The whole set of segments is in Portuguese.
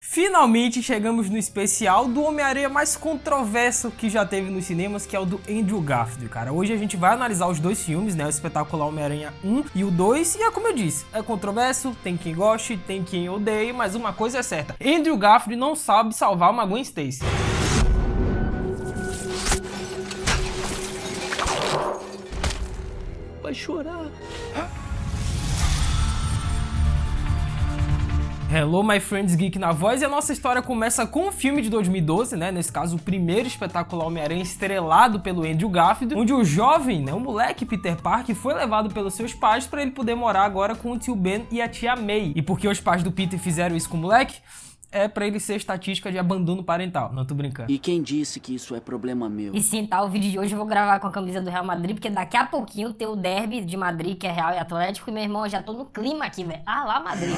Finalmente chegamos no especial do Homem-Aranha mais controverso que já teve nos cinemas, que é o do Andrew Garfield, cara. Hoje a gente vai analisar os dois filmes, né? O espetacular Homem-Aranha 1 e o 2. E é como eu disse, é controverso, tem quem goste, tem quem odeie, mas uma coisa é certa: Andrew Garfield não sabe salvar uma Gwen Stacy. Vai chorar. Hello, my friends geek na voz, e a nossa história começa com um filme de 2012, né? Nesse caso, o primeiro espetacular Homem-Aranha estrelado pelo Andrew Garfield, onde o jovem, né, o moleque Peter Parker foi levado pelos seus pais para ele poder morar agora com o tio Ben e a tia May. E por que os pais do Peter fizeram isso com o moleque? É pra ele ser estatística de abandono parental. Não, tô brincando. E quem disse que isso é problema meu? E sim, tá, o vídeo de hoje eu vou gravar com a camisa do Real Madrid, porque daqui a pouquinho tem o derby de Madrid, que é Real e Atlético, e meu irmão, eu já tô no clima aqui, velho. Ah lá, Madrid.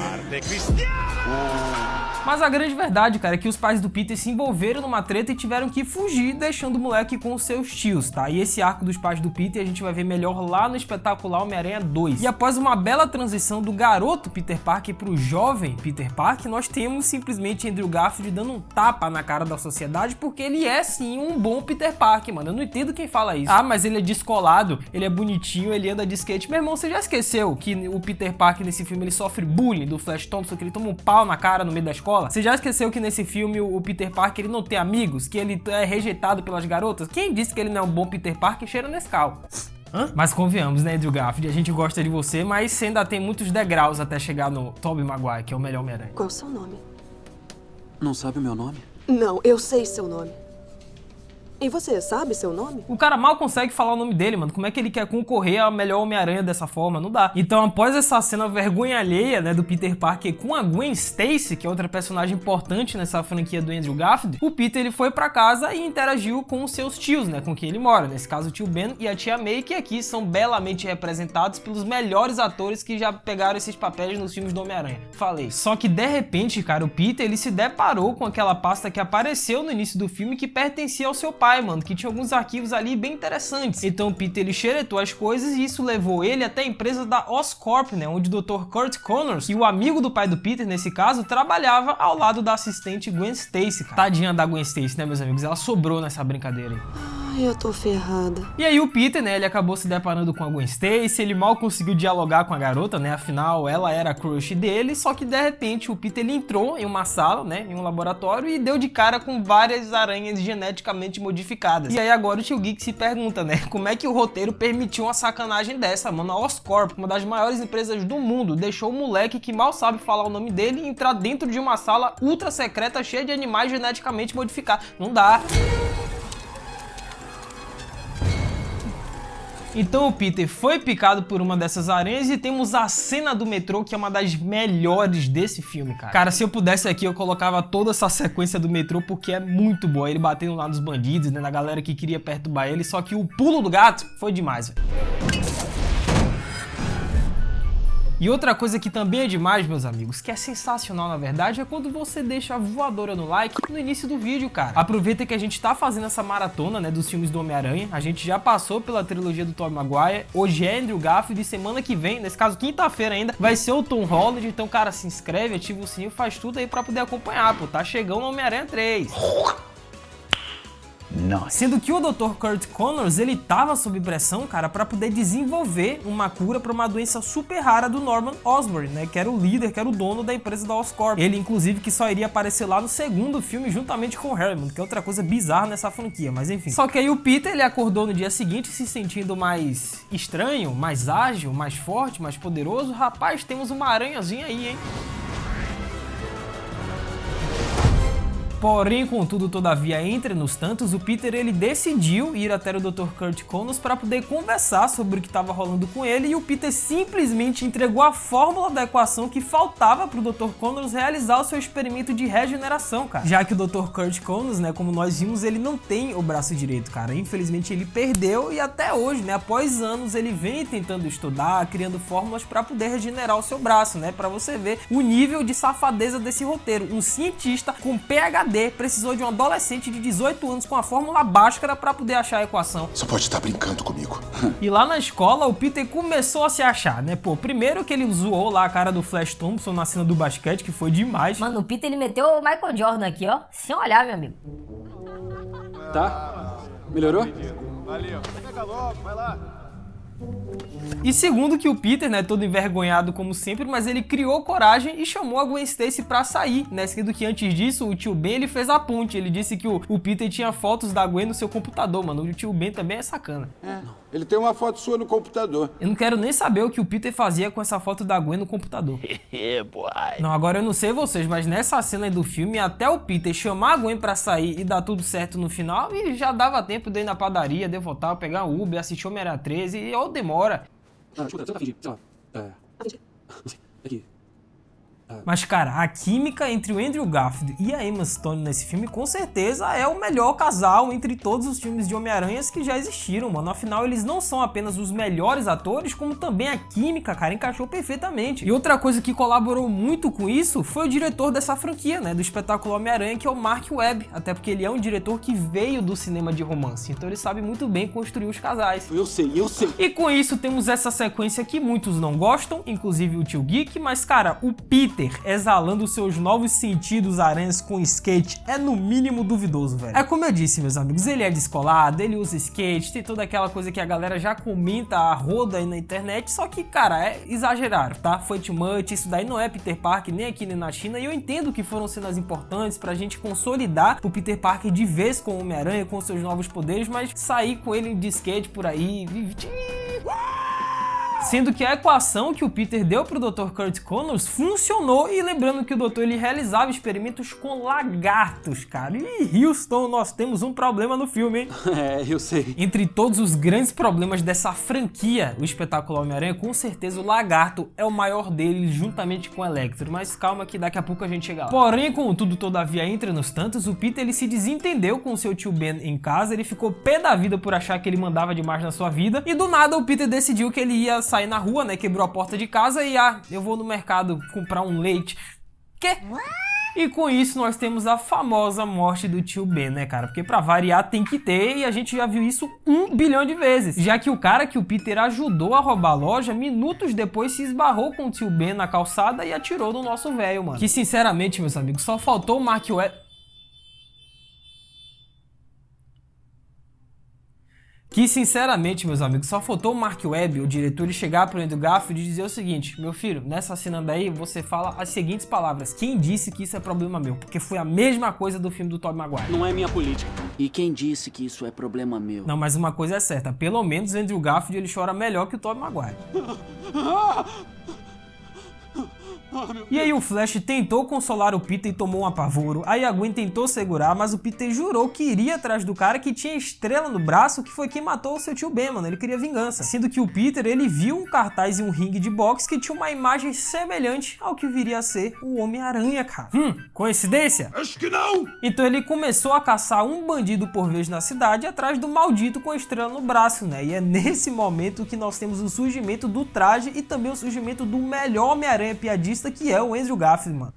Mas a grande verdade, cara, é que os pais do Peter se envolveram numa treta e tiveram que fugir, deixando o moleque com os seus tios, tá? E esse arco dos pais do Peter a gente vai ver melhor lá no espetacular Homem-Aranha 2. E após uma bela transição do garoto Peter Parker pro jovem Peter Parker, nós temos simplesmente Andrew Garfield dando um tapa na cara da sociedade, porque ele é sim um bom Peter Parker, mano. Eu não entendo quem fala isso. Ah, mas ele é descolado, ele é bonitinho, ele anda de skate. Meu irmão, você já esqueceu que o Peter Parker nesse filme ele sofre bullying do Flash Thompson, que ele toma um pau na cara no meio da escola? Você já esqueceu que nesse filme o Peter Parker ele não tem amigos, que ele é rejeitado pelas garotas? Quem disse que ele não é um bom Peter Parker cheira Nescau? Hã? Mas convenhamos, né, Andrew Garfield, a gente gosta de você, mas você ainda tem muitos degraus até chegar no Tobey Maguire, que é o melhor Homem-Aranha. Qual é o seu nome? Não sabe o meu nome? Não, eu sei seu nome. E você sabe seu nome? O cara mal consegue falar o nome dele, mano. Como é que ele quer concorrer ao melhor Homem-Aranha dessa forma? Não dá. Então, após essa cena vergonha alheia, né, do Peter Parker com a Gwen Stacy, que é outra personagem importante nessa franquia do Andrew Garfield, o Peter ele foi pra casa e interagiu com os seus tios, né, com quem ele mora. Nesse caso, o tio Ben e a tia May, que aqui são belamente representados pelos melhores atores que já pegaram esses papéis nos filmes do Homem-Aranha. Falei. Só que, de repente, cara, o Peter ele se deparou com aquela pasta que apareceu no início do filme que pertencia ao seu pai, mano, que tinha alguns arquivos ali bem interessantes. Então o Peter ele xeretou as coisas e isso levou ele até a empresa da Oscorp, né, onde o Dr. Kurt Connors, e o amigo do pai do Peter nesse caso, trabalhava ao lado da assistente Gwen Stacy, cara. Tadinha da Gwen Stacy, né, meus amigos? Ela sobrou nessa brincadeira aí. Ai, eu tô ferrada. E aí o Peter, né, ele acabou se deparando com a Gwen Stacy, ele mal conseguiu dialogar com a garota, né, afinal ela era a crush dele, só que de repente o Peter ele entrou em uma sala, né, em um laboratório e deu de cara com várias aranhas geneticamente modificadas. E aí agora o tio Geek se pergunta, né, como é que o roteiro permitiu uma sacanagem dessa, mano? A Oscorp, uma das maiores empresas do mundo, deixou o moleque que mal sabe falar o nome dele entrar dentro de uma sala ultra secreta cheia de animais geneticamente modificados. Não dá. Então o Peter foi picado por uma dessas aranhas e temos a cena do metrô, que é uma das melhores desse filme, cara. Cara, se eu pudesse aqui, eu colocava toda essa sequência do metrô, porque é muito boa. Ele batendo lá nos bandidos, né, na galera que queria perturbar ele, só que o pulo do gato foi demais, velho. E outra coisa que também é demais, meus amigos, que é sensacional na verdade, é quando você deixa a voadora no like no início do vídeo, cara. Aproveita que a gente tá fazendo essa maratona, né, dos filmes do Homem-Aranha. A gente já passou pela trilogia do Tobey Maguire, hoje é Andrew Garfield e semana que vem, nesse caso quinta-feira ainda, vai ser o Tom Holland. Então, cara, se inscreve, ativa o sininho, faz tudo aí pra poder acompanhar, pô. Tá chegando o Homem-Aranha 3. Nice. Sendo que o Dr. Kurt Connors, ele tava sob pressão, cara, pra poder desenvolver uma cura pra uma doença super rara do Norman Osborn, né, que era o líder, que era o dono da empresa da Oscorp. Ele, inclusive, que só iria aparecer lá no segundo filme, juntamente com o Harry, que é outra coisa bizarra nessa franquia, mas enfim. Só que aí o Peter, ele acordou no dia seguinte se sentindo mais estranho, mais ágil, mais forte, mais poderoso. Rapaz, temos uma aranhazinha aí, hein? Porém, contudo, todavia, entre nos tantos, o Peter ele decidiu ir até o Dr. Kurt Connors para poder conversar sobre o que estava rolando com ele, e o Peter simplesmente entregou a fórmula da equação que faltava para o Dr. Connors realizar o seu experimento de regeneração, cara. Já que o Dr. Kurt Connors, né, como nós vimos, ele não tem o braço direito, cara. Infelizmente ele perdeu e até hoje, né, após anos, ele vem tentando estudar, criando fórmulas para poder regenerar o seu braço, né, para você ver o nível de safadeza desse roteiro. Um cientista com PhD Cadê? Precisou de um adolescente de 18 anos com a fórmula Bhaskara pra poder achar a equação. Você pode estar brincando comigo. E lá na escola, o Peter começou a se achar, né? Pô, primeiro que ele zoou lá a cara do Flash Thompson na cena do basquete, que foi demais. Mano, o Peter, ele meteu o Michael Jordan aqui, ó. Sem olhar, meu amigo. Tá? Melhorou? Valeu. Pega logo, vai lá. E segundo que o Peter, né, todo envergonhado como sempre, mas ele criou coragem e chamou a Gwen Stacy pra sair, né, sendo que antes disso o tio Ben, ele fez a ponte, ele disse que o Peter tinha fotos da Gwen no seu computador, mano, o tio Ben também é sacana. Ele tem uma foto sua no computador. Eu não quero nem saber o que o Peter fazia com essa foto da Gwen no computador. Não, agora eu não sei vocês, mas nessa cena aí do filme, até o Peter chamar a Gwen pra sair e dar tudo certo no final, e já dava tempo de ir na padaria, de voltar, pegar um Uber, assistir Homem-Aranha 13, e ou demora. Escuta, você tá fingindo, sei lá. Aqui. Mas, cara, a química entre o Andrew Garfield e a Emma Stone nesse filme, com certeza, é o melhor casal entre todos os filmes de Homem-Aranhas que já existiram, mano. Afinal, eles não são apenas os melhores atores, como também a química, cara, encaixou perfeitamente. E outra coisa que colaborou muito com isso foi o diretor dessa franquia, né, do espetáculo Homem-Aranha, que é o Mark Webb. Até porque ele é um diretor que veio do cinema de romance, então ele sabe muito bem construir os casais. Eu sei. E com isso, temos essa sequência que muitos não gostam, inclusive o Tio Geek, mas, cara, o Peter exalando seus novos sentidos aranhas com skate é no mínimo duvidoso, velho. É como eu disse, meus amigos, ele é descolado, ele usa skate, tem toda aquela coisa que a galera já comenta a roda aí na internet, só que, cara, é exagerado, tá? Foi too much, isso daí não é Peter Parker nem aqui nem na China, e eu entendo que foram cenas importantes pra gente consolidar o Peter Parker de vez com o Homem-Aranha, com seus novos poderes, mas sair com ele de skate por aí... Sendo que a equação que o Peter deu pro Dr. Kurt Connors funcionou, e lembrando que o doutor ele realizava experimentos com lagartos, cara. E Houston, nós temos um problema no filme, hein? Eu sei. Entre todos os grandes problemas dessa franquia, o espetáculo Homem-Aranha, com certeza o lagarto é o maior deles, juntamente com o Electro, mas calma que daqui a pouco a gente chega lá. Porém, contudo, todavia, entre nos tantos, o Peter ele se desentendeu com o seu tio Ben em casa, ele ficou pé da vida por achar que ele mandava demais na sua vida, e do nada o Peter decidiu que ele ia sair na rua, né, quebrou a porta de casa e eu vou no mercado comprar um leite. Quê? E com isso nós temos a famosa morte do tio Ben, né, cara? Porque pra variar tem que ter, e a gente já viu isso 1 bilhão de vezes. Já que o cara que o Peter ajudou a roubar a loja, minutos depois se esbarrou com o tio Ben na calçada e atirou no nosso velho, mano. Que sinceramente, meus amigos, só faltou o Mark Webb... Que sinceramente, meus amigos, só faltou o Mark Webb, o diretor, ele chegar pro Andrew Garfield e dizer o seguinte: meu filho, nessa cena daí você fala as seguintes palavras: quem disse que isso é problema meu? Porque foi a mesma coisa do filme do Tobey Maguire. Não é minha política. E quem disse que isso é problema meu? Não, mas uma coisa é certa, pelo menos o Andrew Garfield ele chora melhor que o Tobey Maguire. E aí o Flash tentou consolar o Peter e tomou um apavoro. Aí a Gwen tentou segurar, mas o Peter jurou que iria atrás do cara que tinha estrela no braço, que foi quem matou o seu tio Ben, mano. Ele queria vingança. Sendo que o Peter, ele viu um cartaz e um ringue de boxe que tinha uma imagem semelhante ao que viria a ser o Homem-Aranha, cara. Coincidência? Acho que não! Então ele começou a caçar um bandido por vez na cidade atrás do maldito com a estrela no braço, né? E é nesse momento que nós temos o surgimento do traje e também o surgimento do melhor Homem-Aranha piadista, que é o Andrew Garfield, mano.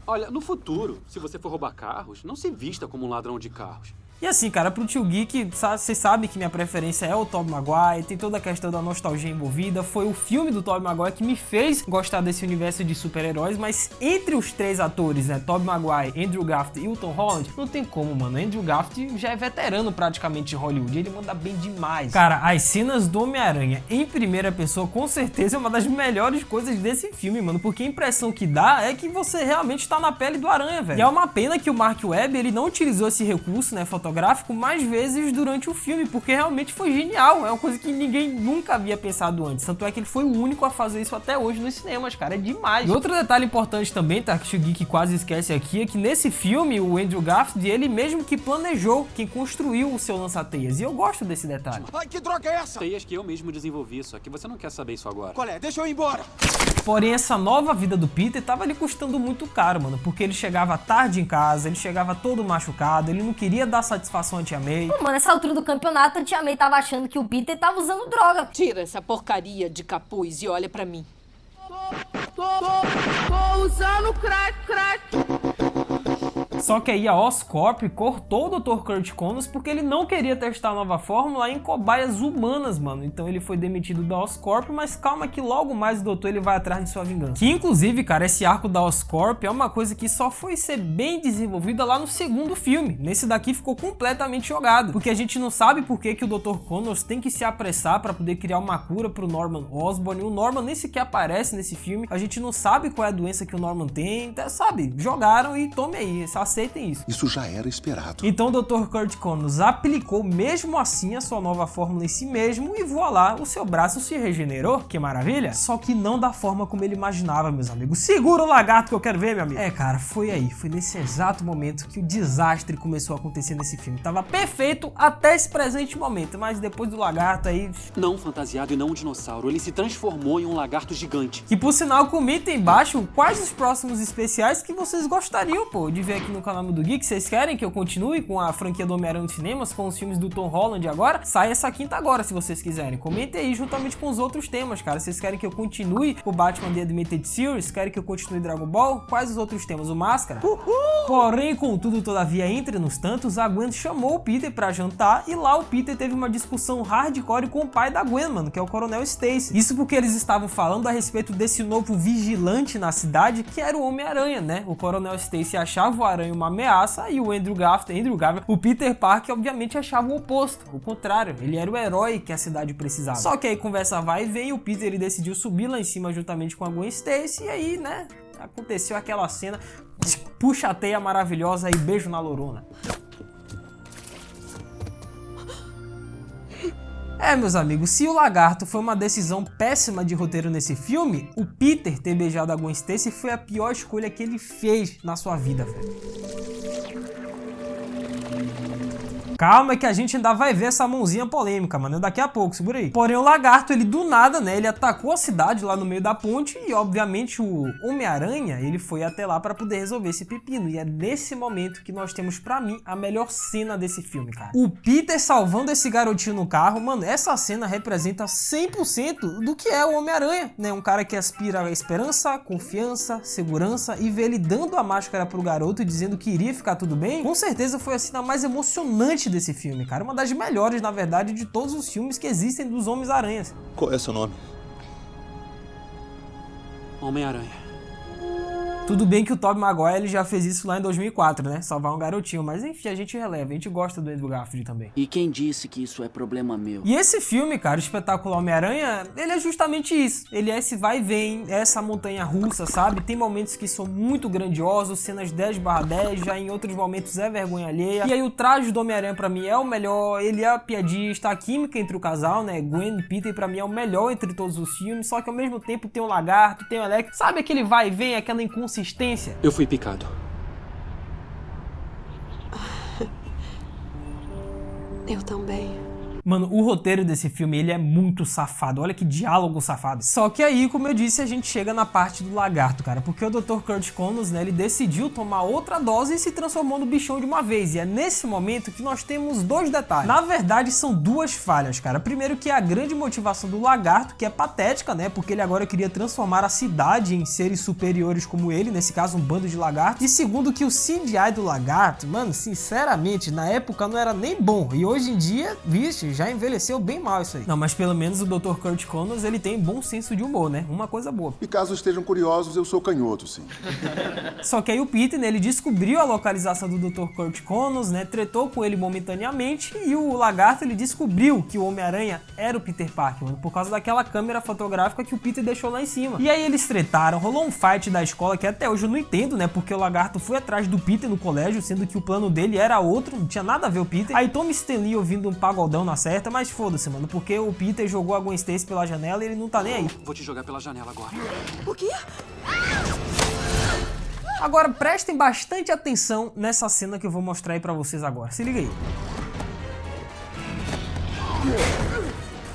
Olha, no futuro, se você for roubar carros, não se vista como um ladrão de carros. E assim, cara, pro Tio Geek, vocês sabem que minha preferência é o Tobey Maguire, tem toda a questão da nostalgia envolvida, foi o filme do Tobey Maguire que me fez gostar desse universo de super-heróis, mas entre os três atores, né, Tobey Maguire, Andrew Garfield e o Tom Holland, não tem como, mano. Andrew Garfield já é veterano praticamente de Hollywood, ele manda bem demais. Cara, as cenas do Homem-Aranha em primeira pessoa, com certeza é uma das melhores coisas desse filme, mano, porque a impressão que dá é que você realmente tá na pele do Aranha, velho. E é uma pena que o Mark Webb, ele não utilizou esse recurso, né, fotográfico mais vezes durante o filme, porque realmente foi genial, é uma coisa que ninguém nunca havia pensado antes, tanto é que ele foi o único a fazer isso até hoje nos cinemas, cara, é demais. E outro detalhe importante também, tá, que o Geek quase esquece aqui, é que nesse filme, o Andrew Garfield, ele mesmo que planejou, quem construiu o seu lança-teias, e eu gosto desse detalhe. Ai, que droga é essa? Teias que eu mesmo desenvolvi, só que você não quer saber isso agora. Qual é? Deixa eu ir embora. Porém, essa nova vida do Peter tava lhe custando muito caro, mano, porque ele chegava tarde em casa, ele chegava todo machucado, ele não queria dar satisfação à Tia May. Pô, mano, nessa altura do campeonato, a Tia May tava achando que o Peter tava usando droga. Tira essa porcaria de capuz e olha pra mim. Tô usando crack. Só que aí a Oscorp cortou o Dr. Curt Connors porque ele não queria testar a nova fórmula em cobaias humanas, mano. Então ele foi demitido da Oscorp, mas calma que logo mais o doutor ele vai atrás de sua vingança. Que inclusive, cara, esse arco da Oscorp é uma coisa que só foi ser bem desenvolvida lá no segundo filme. Nesse daqui ficou completamente jogado, porque a gente não sabe por que o Dr. Connors tem que se apressar para poder criar uma cura pro Norman Osborn. O Norman nem sequer aparece nesse filme. A gente não sabe qual é a doença que o Norman tem. Então, sabe, jogaram e tome aí, aceitem isso. Isso já era esperado. Então o Dr. Curt Connors aplicou mesmo assim a sua nova fórmula em si mesmo e voilá, o seu braço se regenerou, que maravilha. Só que não da forma como ele imaginava, meus amigos. Segura o lagarto que eu quero ver, meu amigo. É, cara, foi nesse exato momento que o desastre começou a acontecer nesse filme. Tava perfeito até esse presente momento, mas depois do lagarto aí... Não fantasiado e não um dinossauro, ele se transformou em um lagarto gigante. Que por sinal, comentem embaixo quais os próximos especiais que vocês gostariam, pô, de ver aqui no canal do Geek. Vocês querem que eu continue com a franquia do Homem-Aranha nos cinemas, com os filmes do Tom Holland agora? Sai essa quinta agora, se vocês quiserem. Comentem aí juntamente com os outros temas, cara. Vocês querem que eu continue o Batman The Animated Series? Querem que eu continue Dragon Ball? Quais os outros temas? O Máscara? Porém, contudo, todavia, entre nos tantos, a Gwen chamou o Peter pra jantar e lá o Peter teve uma discussão hardcore com o pai da Gwen, mano, que é o Coronel Stacy. Isso porque eles estavam falando a respeito desse novo vigilante na cidade, que era o Homem-Aranha, né? O Coronel Stacy achava o Aranha uma ameaça e o Andrew Garfield, o Peter Parker, obviamente achava o oposto, o contrário. Ele era o herói que a cidade precisava. Só que aí conversa vai e vem, o Peter ele decidiu subir lá em cima juntamente com a Gwen Stacy e aí, né, aconteceu aquela cena, puxa a teia maravilhosa e beijo na lorona. É, meus amigos, se o lagarto foi uma decisão péssima de roteiro nesse filme, o Peter ter beijado a Gwen Stacy foi a pior escolha que ele fez na sua vida, velho. Calma que a gente ainda vai ver essa mãozinha polêmica, mano, daqui a pouco, segura aí. Porém, o lagarto, ele do nada, né, ele atacou a cidade lá no meio da ponte e, obviamente, o Homem-Aranha, ele foi até lá pra poder resolver esse pepino. E é nesse momento que nós temos, pra mim, a melhor cena desse filme, cara. O Peter salvando esse garotinho no carro, mano, essa cena representa 100% do que é o Homem-Aranha, né, um cara que aspira a esperança, confiança, segurança e ver ele dando a máscara pro garoto e dizendo que iria ficar tudo bem, com certeza foi a cena mais emocionante desse filme, cara. Uma das melhores, na verdade, de todos os filmes que existem dos Homens-Aranhas. Qual é seu nome? Homem-Aranha. Tudo bem que o Tobey Maguire ele já fez isso lá em 2004, né? Salvar um garotinho, mas enfim, a gente releva, a gente gosta do Andrew Garfield também. E quem disse que isso é problema meu? E esse filme, cara, o Espetacular Homem-Aranha, ele é justamente isso. Ele é esse vai e vem, essa montanha russa, sabe? Tem momentos que são muito grandiosos, cenas 10/10, já em outros momentos é vergonha alheia. E aí o traje do Homem-Aranha pra mim é o melhor, ele é a piadista, a química entre o casal, né? Gwen e Peter pra mim é o melhor entre todos os filmes, só que ao mesmo tempo tem o Lagarto, tem o Electro, sabe aquele vai e vem, aquela inconsistência? Eu fui picado. Eu também. Mano, o roteiro desse filme, ele é muito safado. Olha que diálogo safado. Só que aí, como eu disse, a gente chega na parte do lagarto, cara. Porque o Dr. Curt Connors, né, ele decidiu tomar outra dose e se transformou no bichão de uma vez. E é nesse momento que nós temos dois detalhes. Na verdade, são duas falhas, cara. Primeiro que é a grande motivação do lagarto, que é patética, né? Porque ele agora queria transformar a cidade em seres superiores como ele. Nesse caso, um bando de lagartos. E segundo que o CGI do lagarto, mano, sinceramente, na época não era nem bom. E hoje em dia, vixe, já envelheceu bem mal isso aí. Não, mas pelo menos o Dr. Curt Connors, ele tem bom senso de humor, né? Uma coisa boa. E caso estejam curiosos, eu sou canhoto, sim. Só que aí o Peter, né, ele descobriu a localização do Dr. Curt Connors, né? Tretou com ele momentaneamente e o lagarto, ele descobriu que o Homem-Aranha era o Peter Parker, mano, por causa daquela câmera fotográfica que o Peter deixou lá em cima. E aí eles tretaram, rolou um fight da escola que até hoje eu não entendo, né? Porque o lagarto foi atrás do Peter no colégio, sendo que o plano dele era outro, não tinha nada a ver o Peter. Aí Tom Stanley ouvindo um pagodão na certa, mas foda-se, mano, porque o Peter jogou a Gwen Stacy pela janela e ele não tá nem aí. Vou te jogar pela janela agora. O quê? Agora prestem bastante atenção nessa cena que eu vou mostrar aí pra vocês agora. Se liga aí.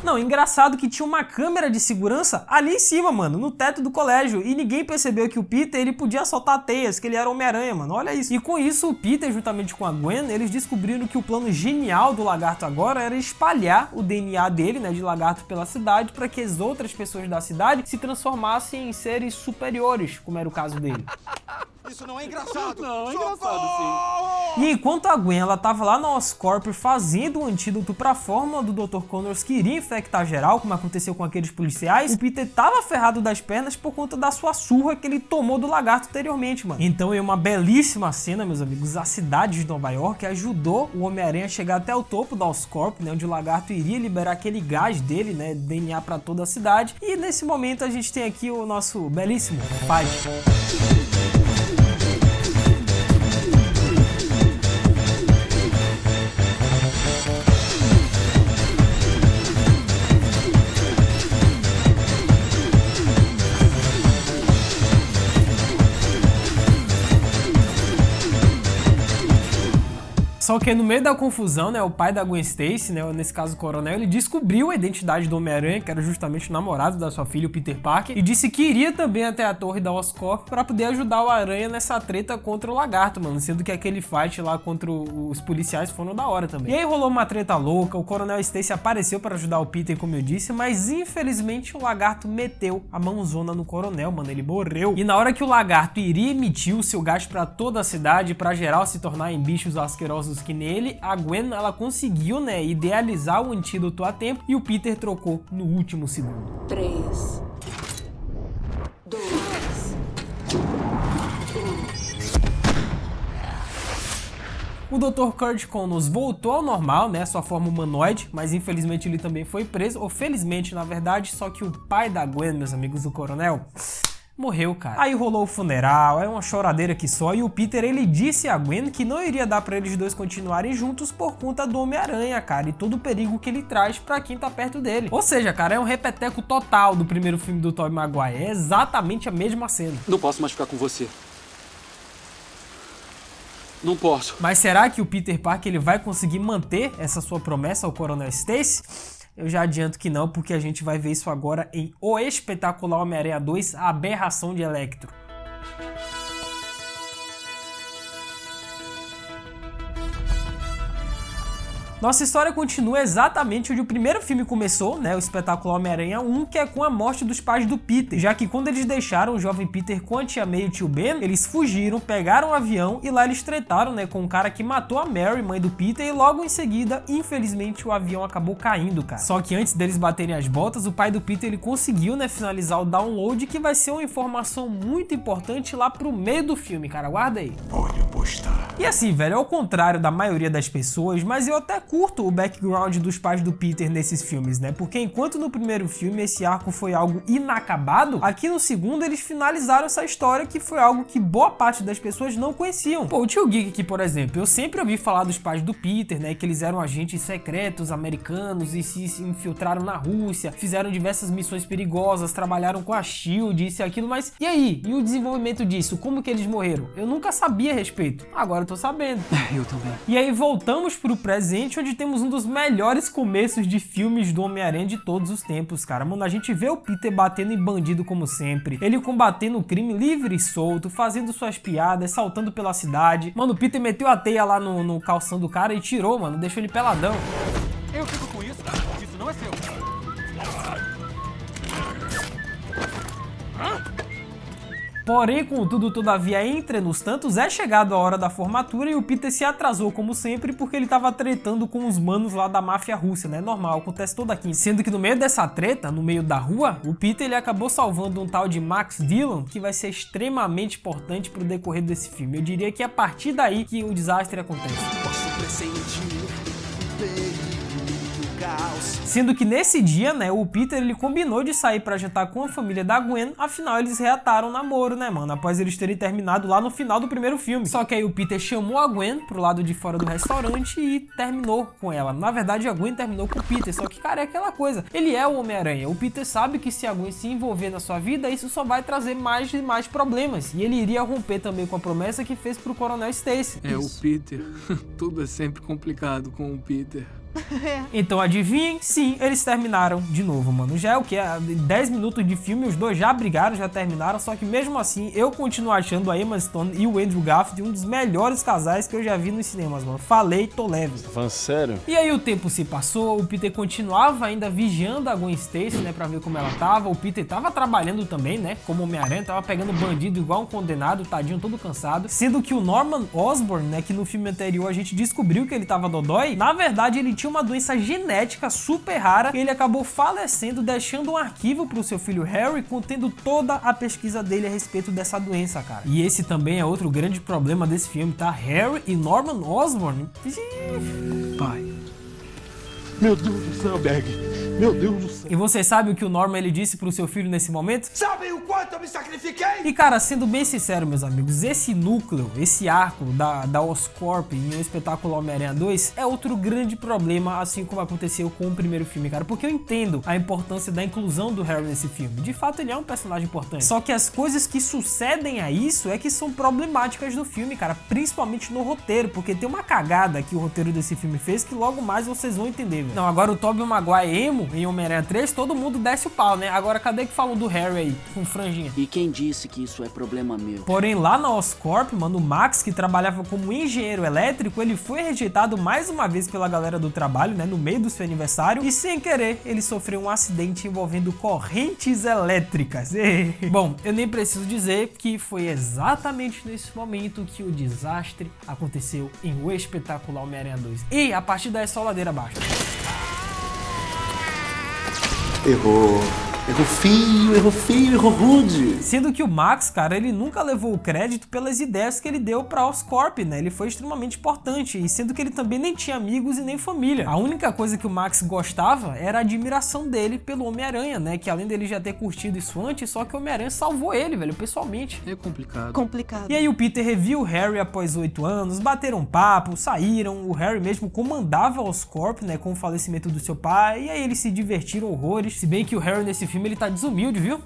Não, engraçado que tinha uma câmera de segurança ali em cima, mano, no teto do colégio, e ninguém percebeu que o Peter, ele podia soltar teias, que ele era Homem-Aranha, mano, olha isso. E com isso, o Peter, juntamente com a Gwen, eles descobriram que o plano genial do lagarto agora era espalhar o DNA dele, né, de lagarto pela cidade, para que as outras pessoas da cidade se transformassem em seres superiores, como era o caso dele. Isso não é engraçado. Não, é engraçado sim. E enquanto a Gwen ela tava lá na Oscorp fazendo o antídoto pra fórmula do Dr. Connors que iria infectar geral, como aconteceu com aqueles policiais, o Peter tava ferrado das pernas por conta da sua surra que ele tomou do lagarto anteriormente, mano. Então é uma belíssima cena, meus amigos, a cidade de Nova York ajudou o Homem-Aranha a chegar até o topo da Oscorp, né, onde o lagarto iria liberar aquele gás dele, né, DNA pra toda a cidade. E nesse momento a gente tem aqui o nosso belíssimo fight. Só que no meio da confusão, né, o pai da Gwen Stacy, né, nesse caso o coronel, ele descobriu a identidade do Homem-Aranha, que era justamente o namorado da sua filha, o Peter Parker, e disse que iria também até a torre da Oscorp pra poder ajudar o Aranha nessa treta contra o lagarto, mano, sendo que aquele fight lá contra os policiais foram da hora também. E aí rolou uma treta louca, o coronel Stacy apareceu pra ajudar o Peter, como eu disse, mas infelizmente o lagarto meteu a mãozona no coronel, mano, ele morreu. E na hora que o lagarto iria emitir o seu gás pra toda a cidade, pra geral se tornar em bichos asquerosos que nele, a Gwen ela conseguiu, né, idealizar o antídoto a tempo e o Peter trocou no último segundo. 3, 2, 1. O Dr. Kurt Connors voltou ao normal, né, sua forma humanoide, mas infelizmente ele também foi preso, ou felizmente na verdade, só que o pai da Gwen, meus amigos, o coronel, morreu, cara. Aí rolou o funeral, é uma choradeira que só, e o Peter, ele disse a Gwen que não iria dar pra eles dois continuarem juntos por conta do Homem-Aranha, cara, e todo o perigo que ele traz pra quem tá perto dele. Ou seja, cara, é um repeteco total do primeiro filme do Tobey Maguire, é exatamente a mesma cena. Não posso mais ficar com você. Não posso. Mas será que o Peter Parker ele vai conseguir manter essa sua promessa ao Coronel Stacy? Eu já adianto que não, porque a gente vai ver isso agora em O Espetacular Homem-Aranha 2, A Aberração de Electro. Nossa história continua exatamente onde o primeiro filme começou, né, o Espetacular Homem-Aranha 1, que é com a morte dos pais do Peter, já que quando eles deixaram o jovem Peter com a tia May e o tio Ben, eles fugiram, pegaram um avião e lá eles tretaram, né, com um cara que matou a Mary, mãe do Peter, e logo em seguida, infelizmente, o avião acabou caindo, cara. Só que antes deles baterem as botas, o pai do Peter, ele conseguiu, né, finalizar o download, que vai ser uma informação muito importante lá pro meio do filme, cara, aguarda aí. Olha, postar. E assim, velho, ao contrário da maioria das pessoas, mas eu até curto o background dos pais do Peter nesses filmes, né? Porque enquanto no primeiro filme esse arco foi algo inacabado, aqui no segundo eles finalizaram essa história que foi algo que boa parte das pessoas não conheciam. Pô, o Tio Geek aqui, por exemplo, eu sempre ouvi falar dos pais do Peter, né? Que eles eram agentes secretos americanos e se infiltraram na Rússia, fizeram diversas missões perigosas, trabalharam com a SHIELD, isso e aquilo, mas e aí? E o desenvolvimento disso? Como que eles morreram? Eu nunca sabia a respeito. Agora eu tô sabendo. Eu também. E aí voltamos pro presente, onde temos um dos melhores começos de filmes do Homem-Aranha de todos os tempos, cara. Mano, a gente vê o Peter batendo em bandido como sempre, ele combatendo o crime livre e solto, fazendo suas piadas, saltando pela cidade. Mano, o Peter meteu a teia lá no calção do cara e tirou, mano, deixou ele peladão. Eu fico com isso. Isso não é seu. Porém, contudo, todavia, entre nos tantos, é chegado a hora da formatura e o Peter se atrasou, como sempre, porque ele tava tretando com os manos lá da máfia russa, né? Normal, acontece toda quinta. Sendo que no meio dessa treta, no meio da rua, o Peter ele acabou salvando um tal de Max Dillon, que vai ser extremamente importante pro decorrer desse filme. Eu diria que é a partir daí que o desastre acontece. Posso pressentir o perigo do caos. Sendo que nesse dia, né, o Peter ele combinou de sair pra jantar com a família da Gwen, afinal eles reataram o namoro, né, mano, após eles terem terminado lá no final do primeiro filme. Só que aí o Peter chamou a Gwen pro lado de fora do restaurante e terminou com ela. Na verdade, a Gwen terminou com o Peter, só que, cara, é aquela coisa, ele é o Homem-Aranha, o Peter sabe que se a Gwen se envolver na sua vida, isso só vai trazer mais e mais problemas, e ele iria romper também com a promessa que fez pro Coronel Stacy. É, o Peter. Tudo é sempre complicado com o Peter. Então adivinhem? Sim, eles terminaram de novo, mano. Já é o que? 10 minutos de filme, os dois já brigaram, já terminaram, só que mesmo assim, eu continuo achando a Emma Stone e o Andrew Garfield um dos melhores casais que eu já vi nos cinemas, mano. Falei, tô leve. Tá falando sério? E aí o tempo se passou, o Peter continuava ainda vigiando a Gwen Stacy, né, pra ver como ela tava. O Peter tava trabalhando também, né, como Homem-Aranha, tava pegando bandido igual um condenado, tadinho, todo cansado. Sendo que o Norman Osborn, né, que no filme anterior a gente descobriu que ele tava dodói, na verdade ele tinha uma doença genética super rara e ele acabou falecendo, deixando um arquivo pro seu filho Harry contendo toda a pesquisa dele a respeito dessa doença, cara. E esse também é outro grande problema desse filme, tá? Harry e Norman Osborn. Pai. Meu Deus do céu, Berg. Meu Deus do céu. E você sabe o que o Norman ele disse pro seu filho nesse momento? Sabem o quanto eu me sacrifiquei? E cara, sendo bem sincero, meus amigos, esse núcleo, esse arco da Oscorp em O Espetáculo Homem-Aranha 2 é outro grande problema, assim como aconteceu com o primeiro filme, cara. Porque eu entendo a importância da inclusão do Harry nesse filme. De fato, ele é um personagem importante. Só que as coisas que sucedem a isso é que são problemáticas no filme, cara. Principalmente no roteiro, porque tem uma cagada que o roteiro desse filme fez que logo mais vocês vão entender, velho. Não, agora o Tobey Maguire emo em Homem-Aranha 3, todo mundo desce o pau, né? Agora cadê que falam do Harry aí, com franjinha? E quem disse que isso é problema meu? Porém, lá na Oscorp, mano, o Max, que trabalhava como engenheiro elétrico, ele foi rejeitado mais uma vez pela galera do trabalho, né? No meio do seu aniversário. E sem querer, ele sofreu um acidente envolvendo correntes elétricas. Bom, eu nem preciso dizer que foi exatamente nesse momento que o desastre aconteceu em O Espetacular Homem-Aranha 2. E a partir daí é só ladeira abaixo. Errou. Errou feio, errou rude. Sendo que o Max, cara, ele nunca levou o crédito pelas ideias que ele deu pra Oscorp, né? Ele foi extremamente importante, e sendo que ele também nem tinha amigos e nem família. A única coisa que o Max gostava era a admiração dele pelo Homem-Aranha, né? Que além dele já ter curtido isso antes, só que o Homem-Aranha salvou ele, velho, pessoalmente. É complicado. Complicado. E aí o Peter reviu o Harry após 8 anos, bateram papo, saíram, o Harry mesmo comandava a Oscorp, né, com o falecimento do seu pai, e aí eles se divertiram horrores, se bem que o Harry nesse filme ele tá desumilde, viu?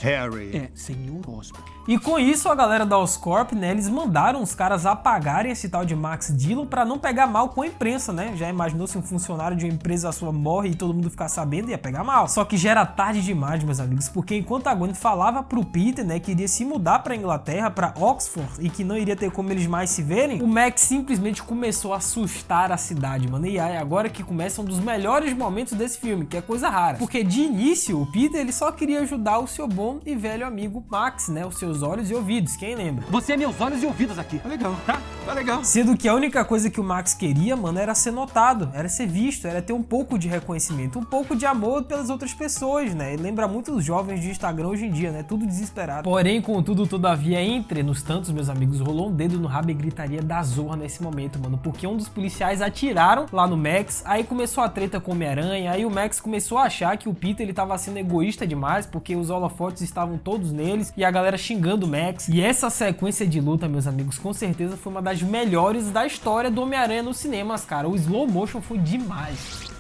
Harry. É, senhor Osborn. E com isso a galera da Oscorp, né, eles mandaram os caras apagarem esse tal de Max Dillon pra não pegar mal com a imprensa, né? Já imaginou se um funcionário de uma empresa sua morre e todo mundo ficar sabendo, ia pegar mal. Só que já era tarde demais, meus amigos, porque enquanto a Gwen falava pro Peter, né, que iria se mudar pra Inglaterra, pra Oxford, e que não iria ter como eles mais se verem, o Max simplesmente começou a assustar a cidade, mano. E aí agora que começa um dos melhores momentos desse filme, que é coisa rara. Porque de início, o Peter, ele só queria ajudar o seu bom e velho amigo Max, né, os seus olhos e ouvidos, quem lembra? Você é meus olhos e ouvidos aqui. Tá legal, tá? Tá legal. Sendo que a única coisa que o Max queria, mano, era ser notado, era ser visto, era ter um pouco de reconhecimento, um pouco de amor pelas outras pessoas, né? Ele lembra muito dos jovens de Instagram hoje em dia, né? Tudo desesperado. Porém, contudo, todavia, entre nos tantos, meus amigos, rolou um dedo no rabo e gritaria da zorra nesse momento, mano, porque um dos policiais atiraram lá no Max, aí começou a treta com o Homem-Aranha, aí o Max começou a achar que o Peter, ele tava sendo egoísta demais, porque os holofotes estavam todos neles, e a galera xingando o Max. E essa sequência de luta, meus amigos, com certeza foi uma das melhores da história do Homem-Aranha nos cinemas, cara. O slow motion foi demais.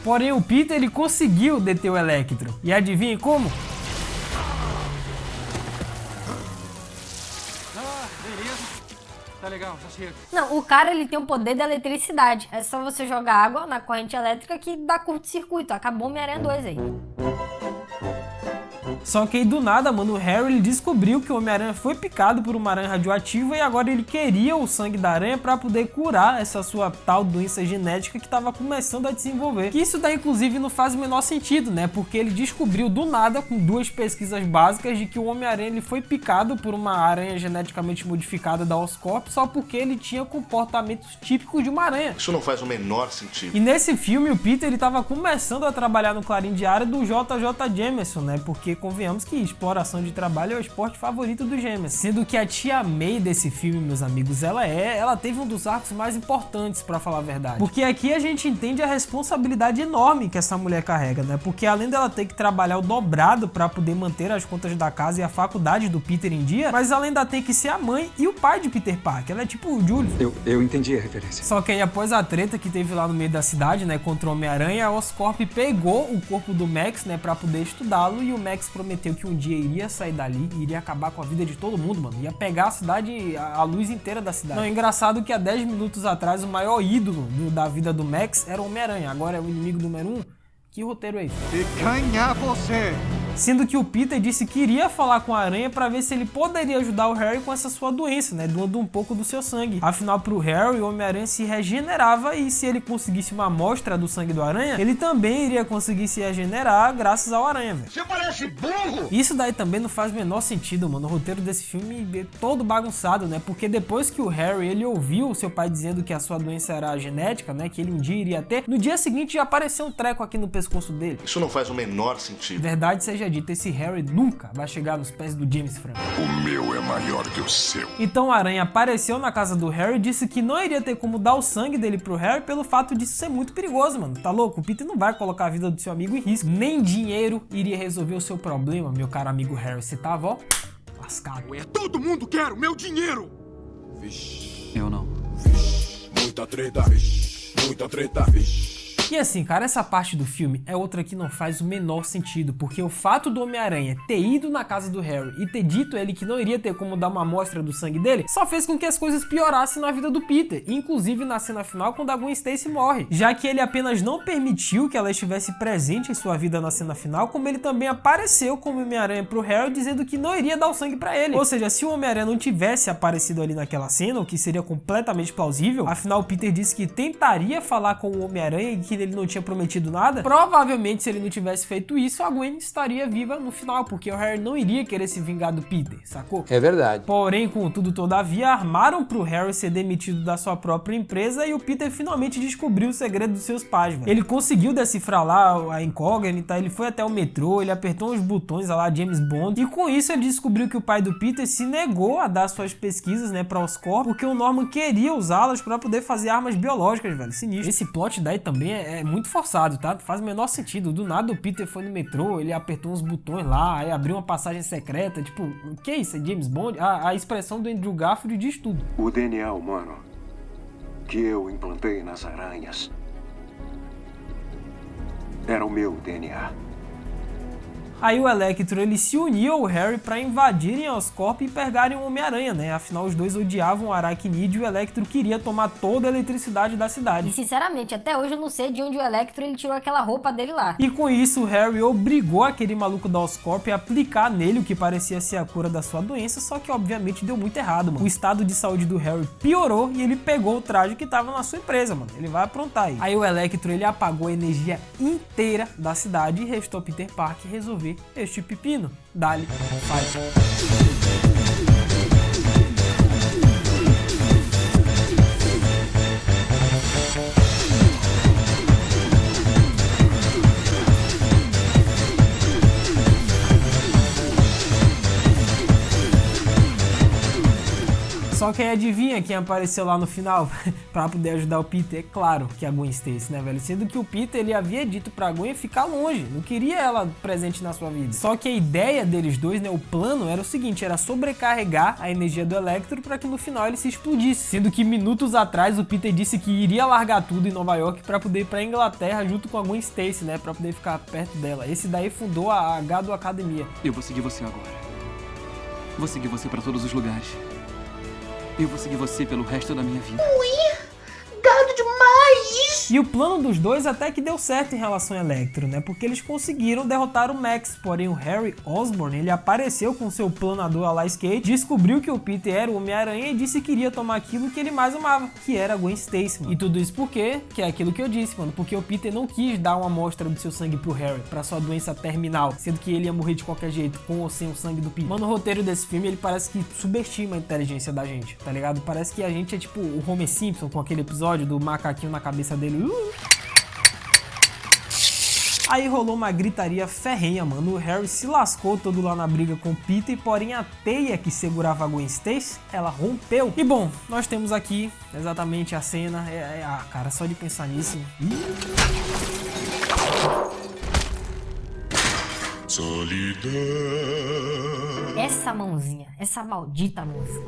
Porém, o Peter, ele conseguiu deter o Electro. E adivinhe como? Tá legal, já chega. Não, o cara, ele tem o poder da eletricidade. É só você jogar água na corrente elétrica que dá curto-circuito. Acabou o Homem-Aranha 2 aí. Só que aí do nada, mano, o Harry ele descobriu que o Homem-Aranha foi picado por uma aranha radioativa e agora ele queria o sangue da aranha pra poder curar essa sua tal doença genética que tava começando a desenvolver. Que isso daí, inclusive, não faz o menor sentido, né? Porque ele descobriu do nada, com 2 pesquisas básicas, de que o Homem-Aranha ele foi picado por uma aranha geneticamente modificada da Oscorp só porque ele tinha comportamentos típicos de uma aranha. Isso não faz o menor sentido. E nesse filme, o Peter ele tava começando a trabalhar no Clarim Diário do JJ Jameson, né? Porque convenhamos que exploração de trabalho é o esporte favorito do Jameson. Sendo que a tia May desse filme, meus amigos, ela teve um dos arcos mais importantes, pra falar a verdade. Porque aqui a gente entende a responsabilidade enorme que essa mulher carrega, né? Porque além dela ter que trabalhar o dobrado pra poder manter as contas da casa e a faculdade do Peter em dia, mas além da ter que ser a mãe e o pai de Peter Parker. Ela é tipo o Julius. Eu entendi a referência. Só que aí após a treta que teve lá no meio da cidade, né, contra o Homem-Aranha, a Oscorp pegou o corpo do Max, né, pra poder estudá-lo e o Max prometeu que um dia iria sair dali e iria acabar com a vida de todo mundo, mano. Ia pegar a cidade, a luz inteira da cidade. Não, é engraçado que há 10 minutos atrás o maior ídolo da vida do Max era o Homem-Aranha. Agora é o inimigo número 1. Que roteiro é esse? E ganhar você! Sendo que o Peter disse que iria falar com a Aranha para ver se ele poderia ajudar o Harry com essa sua doença, né, doando um pouco do seu sangue. Afinal, pro Harry, o Homem-Aranha se regenerava e se ele conseguisse uma amostra do sangue do Aranha, ele também iria conseguir se regenerar graças ao Aranha, velho. Você parece burro! Isso daí também não faz o menor sentido, mano. O roteiro desse filme é todo bagunçado, né, porque depois que o Harry, ele ouviu o seu pai dizendo que a sua doença era genética, né, que ele um dia iria ter, no dia seguinte já apareceu um treco aqui no pescoço dele. Isso não faz o menor sentido. Verdade seja dita, esse Harry nunca vai chegar nos pés do James Franco. O meu é maior que o seu. Então a Aranha apareceu na casa do Harry e disse que não iria ter como dar o sangue dele pro Harry pelo fato disso ser muito perigoso, mano. Tá louco? O Peter não vai colocar a vida do seu amigo em risco. Nem dinheiro iria resolver o seu problema, meu caro amigo Harry. Você tava, ó, lascado. É, todo mundo quer o meu dinheiro! Vixe. Eu não. Vixe. Muita treta. Vixe. Muita treta. Vixe. E assim, cara, essa parte do filme é outra que não faz o menor sentido, porque o fato do Homem-Aranha ter ido na casa do Harry e ter dito a ele que não iria ter como dar uma amostra do sangue dele, só fez com que as coisas piorassem na vida do Peter, inclusive na cena final quando a Gwen Stacy morre, já que ele apenas não permitiu que ela estivesse presente em sua vida na cena final, como ele também apareceu como Homem-Aranha pro Harry dizendo que não iria dar o sangue pra ele. Ou seja, se o Homem-Aranha não tivesse aparecido ali naquela cena, o que seria completamente plausível, afinal o Peter disse que tentaria falar com o Homem-Aranha e que ele não tinha prometido nada, provavelmente se ele não tivesse feito isso, a Gwen estaria viva no final, porque o Harry não iria querer se vingar do Peter, sacou? É verdade. Porém, contudo, todavia, armaram pro Harry ser demitido da sua própria empresa e o Peter finalmente descobriu o segredo dos seus pais, velho. Ele conseguiu decifrar lá a incógnita, ele foi até o metrô, ele apertou uns botões lá, James Bond, e com isso ele descobriu que o pai do Peter se negou a dar suas pesquisas, né, pra Oscorp, porque o Norman queria usá-las pra poder fazer armas biológicas, velho, sinistro. Esse plot daí também é muito forçado, tá? Faz o menor sentido. Do nada o Peter foi no metrô, ele apertou uns botões lá, aí abriu uma passagem secreta, tipo, o que é isso? É James Bond? A expressão do Andrew Garfield diz tudo. O DNA humano que eu implantei nas aranhas era o meu DNA. Aí o Electro, ele se uniu ao Harry pra invadirem a Oscorp e pegarem o Homem-Aranha, né? Afinal, os dois odiavam o Aracnídeo e o Electro queria tomar toda a eletricidade da cidade. E sinceramente, até hoje eu não sei de onde o Electro ele tirou aquela roupa dele lá. E com isso, o Harry obrigou aquele maluco da Oscorp a aplicar nele o que parecia ser a cura da sua doença, só que obviamente deu muito errado, mano. O estado de saúde do Harry piorou e ele pegou o traje que tava na sua empresa, mano. Ele vai aprontar aí. Aí o Electro, ele apagou a energia inteira da cidade e restou Peter Parker resolver este pepino. Dali, fight. Só que aí adivinha quem apareceu lá no final pra poder ajudar o Peter? É claro que a Gwen Stacy, né, velho? Sendo que o Peter, ele havia dito pra Gwen ficar longe, não queria ela presente na sua vida. Só que a ideia deles dois, né, o plano era o seguinte, era sobrecarregar a energia do Electro pra que no final ele se explodisse. Sendo que minutos atrás o Peter disse que iria largar tudo em Nova York pra poder ir pra Inglaterra junto com a Gwen Stacy, né, pra poder ficar perto dela. Esse daí fundou a Gado Academia. Eu vou seguir você agora. Vou seguir você pra todos os lugares. Eu vou seguir você pelo resto da minha vida. Gado demais! E o plano dos dois até que deu certo em relação ao Electro, né? Porque eles conseguiram derrotar o Max, porém o Harry Osborn, ele apareceu com seu planador a la Skate, descobriu que o Peter era o Homem-Aranha e disse que iria tomar aquilo que ele mais amava, que era a Gwen Stacy, mano. E tudo isso por quê? Que é aquilo que eu disse, mano, porque o Peter não quis dar uma amostra do seu sangue pro Harry, pra sua doença terminal, sendo que ele ia morrer de qualquer jeito, com ou sem o sangue do Peter. Mano, o roteiro desse filme, ele parece que subestima a inteligência da gente, tá ligado? Parece que a gente é tipo o Homer Simpson com aquele episódio do macaquinho na cabeça dele. Aí rolou uma gritaria ferrenha, mano. O Harry se lascou todo lá na briga com o Peter, porém a teia que segurava a Gwen Stacy, ela rompeu. E bom, nós temos aqui exatamente a cena. Cara, só de pensar nisso. Solidão. Essa mãozinha, essa maldita mãozinha.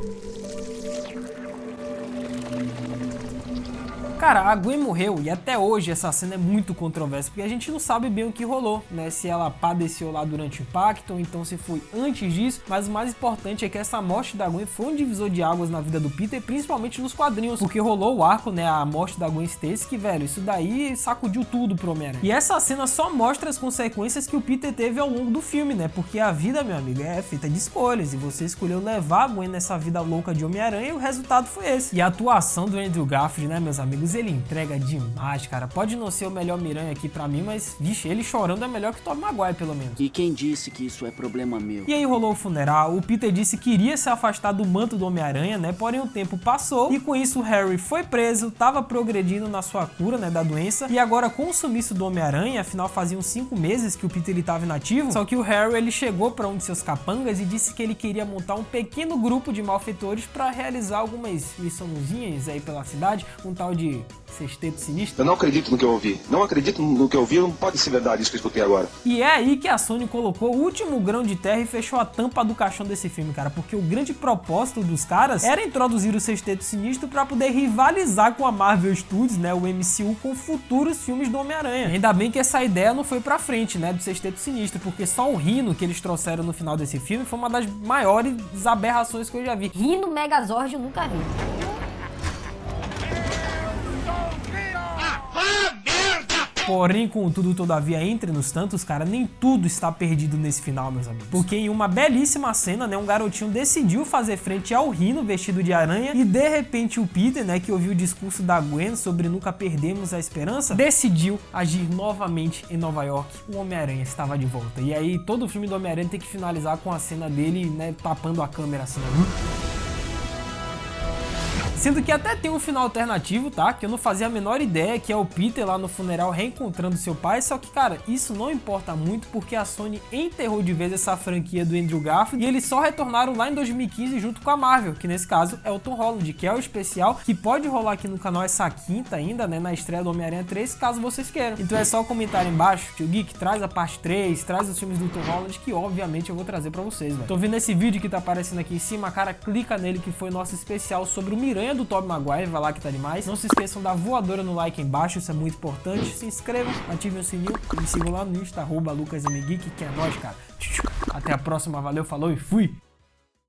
Cara, a Gwen morreu e até hoje essa cena é muito controversa, porque a gente não sabe bem o que rolou, né? Se ela padeceu lá durante o impacto, ou então se foi antes disso, mas o mais importante é que essa morte da Gwen foi um divisor de águas na vida do Peter, principalmente nos quadrinhos, porque rolou o arco, né, a morte da Gwen Stacy, que, velho, isso daí sacudiu tudo pro Homem-Aranha. E essa cena só mostra as consequências que o Peter teve ao longo do filme, né? Porque a vida, meu amigo, é feita de escolhas, e você escolheu levar a Gwen nessa vida louca de Homem-Aranha e o resultado foi esse. E a atuação do Andrew Garfield, né, meus amigos, ele entrega demais, cara. Pode não ser o melhor Miranha aqui pra mim, mas, vixe, ele chorando é melhor que Tobey Maguire, pelo menos. E quem disse que isso é problema meu? E aí rolou o funeral, o Peter disse que iria se afastar do manto do Homem-Aranha, né, porém o tempo passou, e com isso o Harry foi preso, tava progredindo na sua cura, né, da doença, e agora com o sumiço do Homem-Aranha, afinal faziam 5 meses que o Peter ele tava inativo, só que o Harry ele chegou pra um de seus capangas e disse que ele queria montar um pequeno grupo de malfeitores pra realizar algumas missãozinhas aí pela cidade, um tal de Sexteto Sinistro. Eu não acredito no que eu ouvi. Não acredito no que eu ouvi, não pode ser verdade isso que eu escutei agora. E é aí que a Sony colocou o último grão de terra e fechou a tampa do caixão desse filme, cara, porque o grande propósito dos caras era introduzir o Sexteto Sinistro pra poder rivalizar com a Marvel Studios, né, o MCU, com futuros filmes do Homem-Aranha. Ainda bem que essa ideia não foi pra frente, né, do Sexteto Sinistro, porque só o Rhino que eles trouxeram no final desse filme foi uma das maiores aberrações que eu já vi. Rhino Megazord eu nunca vi. Porém, contudo, todavia, entre nos tantos, cara, nem tudo está perdido nesse final, meus amigos. Porque em uma belíssima cena, né, um garotinho decidiu fazer frente ao Rhino vestido de aranha e de repente o Peter, né, que ouviu o discurso da Gwen sobre nunca perdemos a esperança, decidiu agir novamente em Nova York. O Homem-Aranha estava de volta. E aí todo o filme do Homem-Aranha tem que finalizar com a cena dele, né, tapando a câmera assim, né? Sendo que até tem um final alternativo, tá? Que eu não fazia a menor ideia, que é o Peter lá no funeral reencontrando seu pai. Só que, cara, isso não importa muito porque a Sony enterrou de vez essa franquia do Andrew Garfield e eles só retornaram lá em 2015 junto com a Marvel, que nesse caso é o Tom Holland, que é o especial que pode rolar aqui no canal essa quinta ainda, né? Na estreia do Homem-Aranha 3, caso vocês queiram. Então é só comentar aí embaixo, Tio Geek, traz a parte 3, traz os filmes do Tom Holland, que obviamente eu vou trazer pra vocês, velho. Tô vendo esse vídeo que tá aparecendo aqui em cima, cara, clica nele que foi nosso especial sobre o Miranha do Tobey Maguire, vai lá que tá demais. Não se esqueçam da voadora no like aí embaixo, isso é muito importante. Se inscrevam, ativem o sininho e me sigam lá no Insta, @LucasMGeek, que é nóis, cara. Até a próxima, valeu, falou e fui!